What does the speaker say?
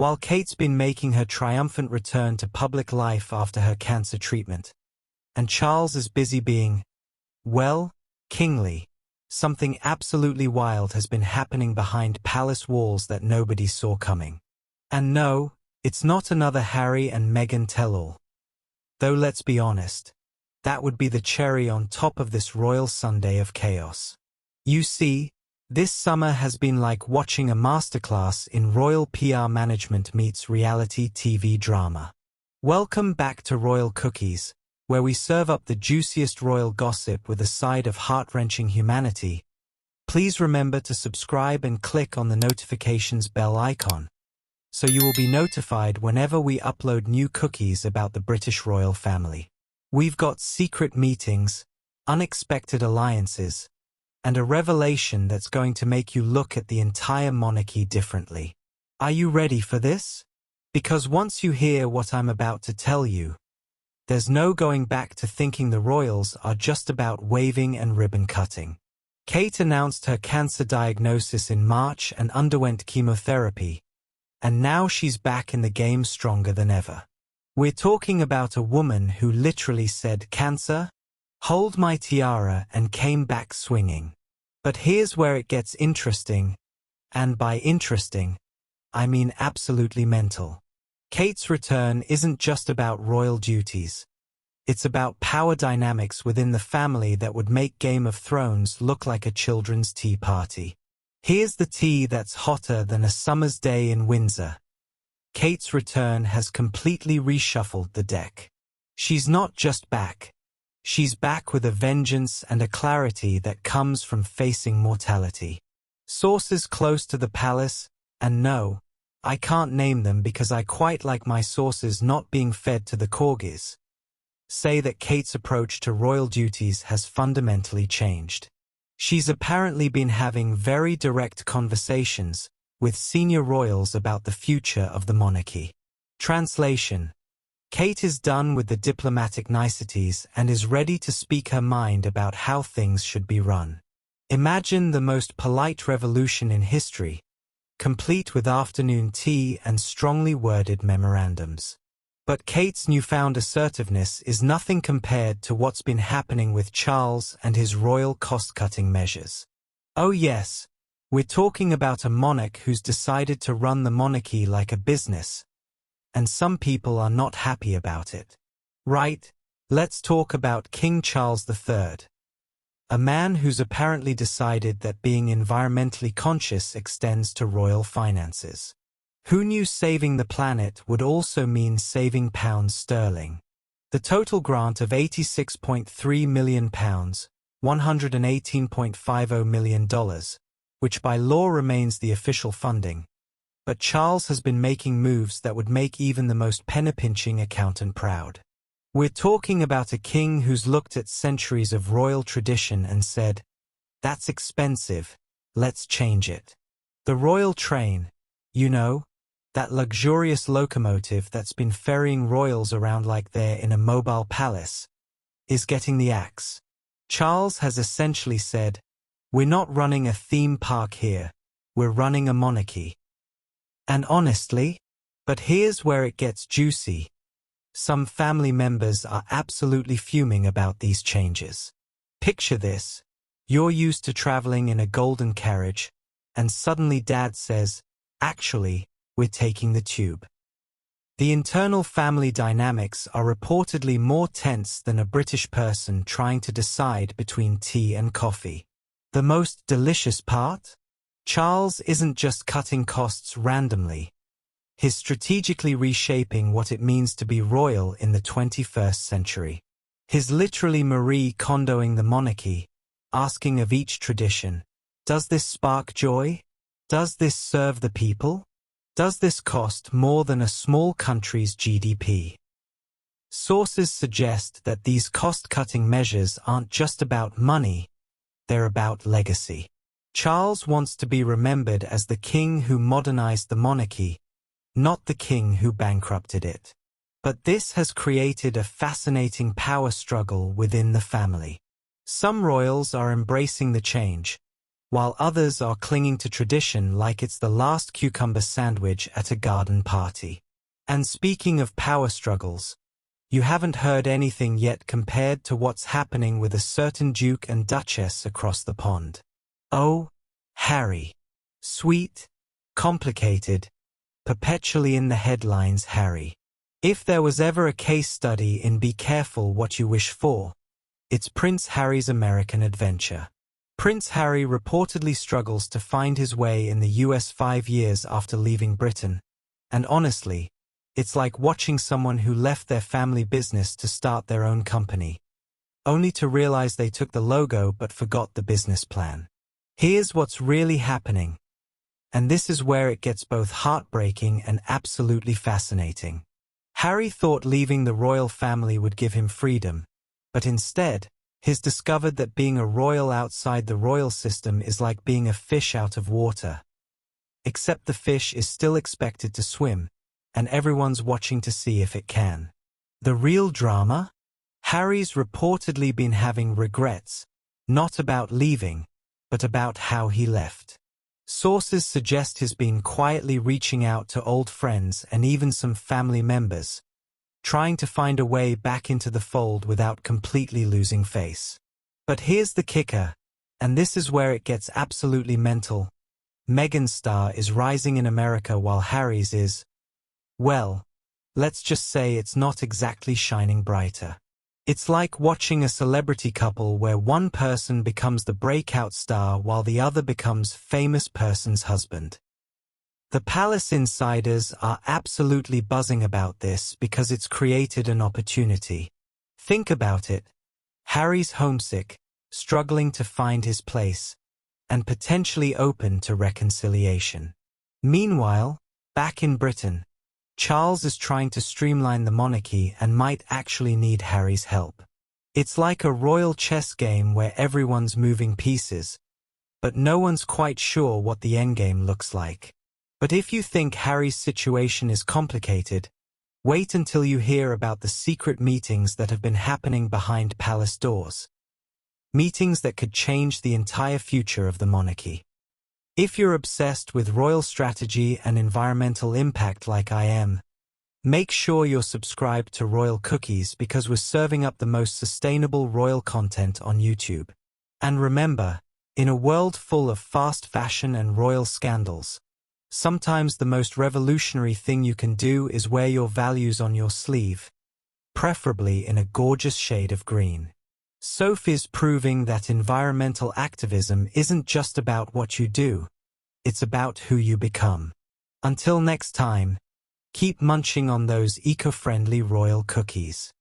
while Kate's been making her triumphant return to public life after her cancer treatment. And Charles is busy being, well, kingly. Something absolutely wild has been happening behind palace walls that nobody saw coming. And no, it's not another Harry and Meghan tell-all. Though let's be honest, that would be the cherry on top of this royal sundae of chaos. You see, this summer has been like watching a masterclass in royal PR management meets reality TV drama. Welcome back to Royal Cookies, where we serve up the juiciest royal gossip with a side of heart-wrenching humanity. Please remember to subscribe and click on the notifications bell icon, so you will be notified whenever we upload new cookies about the British royal family. We've got secret meetings, unexpected alliances, and a revelation that's going to make you look at the entire monarchy differently. Are you ready for this? Because once you hear what I'm about to tell you, there's no going back to thinking the royals are just about waving and ribbon cutting. Kate announced her cancer diagnosis in March and underwent chemotherapy, and now she's back in the game stronger than ever. We're talking about a woman who literally said, "Cancer, hold my tiara," and came back swinging. But here's where it gets interesting, and by interesting, I mean absolutely mental. Kate's return isn't just about royal duties. It's about power dynamics within the family that would make Game of Thrones look like a children's tea party. Here's the tea that's hotter than a summer's day in Windsor. Kate's return has completely reshuffled the deck. She's not just back. She's back with a vengeance and a clarity that comes from facing mortality. Sources close to the palace, and no, I can't name them because I quite like my sources not being fed to the corgis, say that Kate's approach to royal duties has fundamentally changed. She's apparently been having very direct conversations with senior royals about the future of the monarchy. Translation: Kate is done with the diplomatic niceties and is ready to speak her mind about how things should be run. Imagine the most polite revolution in history, complete with afternoon tea and strongly worded memorandums. But Kate's newfound assertiveness is nothing compared to what's been happening with Charles and his royal cost-cutting measures. Oh yes, we're talking about a monarch who's decided to run the monarchy like a business, and some people are not happy about it. Right, let's talk about King Charles III. A man who's apparently decided that being environmentally conscious extends to royal finances. Who knew saving the planet would also mean saving pounds sterling? The total grant of £86.3 million, $118.50 million, which by law remains the official funding. But Charles has been making moves that would make even the most penny-pinching accountant proud. We're talking about a king who's looked at centuries of royal tradition and said, "That's expensive, let's change it." The royal train, you know, that luxurious locomotive that's been ferrying royals around like they're in a mobile palace, is getting the axe. Charles has essentially said, "We're not running a theme park here, we're running a monarchy." And honestly, but here's where it gets juicy. Some family members are absolutely fuming about these changes. Picture this. You're used to traveling in a golden carriage, and suddenly Dad says, "Actually, we're taking the tube." The internal family dynamics are reportedly more tense than a British person trying to decide between tea and coffee. The most delicious part? Charles isn't just cutting costs randomly. He's strategically reshaping what it means to be royal in the 21st century. He's literally Marie Kondoing the monarchy, asking of each tradition, does this spark joy? Does this serve the people? Does this cost more than a small country's GDP? Sources suggest that these cost-cutting measures aren't just about money, they're about legacy. Charles wants to be remembered as the king who modernized the monarchy, not the king who bankrupted it. But this has created a fascinating power struggle within the family. Some royals are embracing the change, while others are clinging to tradition like it's the last cucumber sandwich at a garden party. And speaking of power struggles, you haven't heard anything yet compared to what's happening with a certain Duke and Duchess across the pond. Oh, Harry. Sweet, complicated, perpetually in the headlines Harry. If there was ever a case study in Be Careful What You Wish For, it's Prince Harry's American adventure. Prince Harry reportedly struggles to find his way in the US 5 years after leaving Britain, and honestly, it's like watching someone who left their family business to start their own company, only to realize they took the logo but forgot the business plan. Here's what's really happening, and this is where it gets both heartbreaking and absolutely fascinating. Harry thought leaving the royal family would give him freedom, but instead, he's discovered that being a royal outside the royal system is like being a fish out of water. Except the fish is still expected to swim, and everyone's watching to see if it can. The real drama? Harry's reportedly been having regrets, not about leaving, but about how he left. Sources suggest he's been quietly reaching out to old friends and even some family members, trying to find a way back into the fold without completely losing face. But here's the kicker, and this is where it gets absolutely mental. Meghan's star is rising in America while Harry's is, well, let's just say it's not exactly shining brighter. It's like watching a celebrity couple where one person becomes the breakout star while the other becomes famous person's husband. The palace insiders are absolutely buzzing about this because it's created an opportunity. Think about it. Harry's homesick, struggling to find his place, and potentially open to reconciliation. Meanwhile, back in Britain, Charles is trying to streamline the monarchy and might actually need Harry's help. It's like a royal chess game where everyone's moving pieces, but no one's quite sure what the endgame looks like. But if you think Harry's situation is complicated, wait until you hear about the secret meetings that have been happening behind palace doors. Meetings that could change the entire future of the monarchy. If you're obsessed with royal strategy and environmental impact like I am, make sure you're subscribed to Royal Cookies because we're serving up the most sustainable royal content on YouTube. And remember, in a world full of fast fashion and royal scandals, sometimes the most revolutionary thing you can do is wear your values on your sleeve, preferably in a gorgeous shade of green. Sophie's proving that environmental activism isn't just about what you do, it's about who you become. Until next time, keep munching on those eco-friendly royal cookies.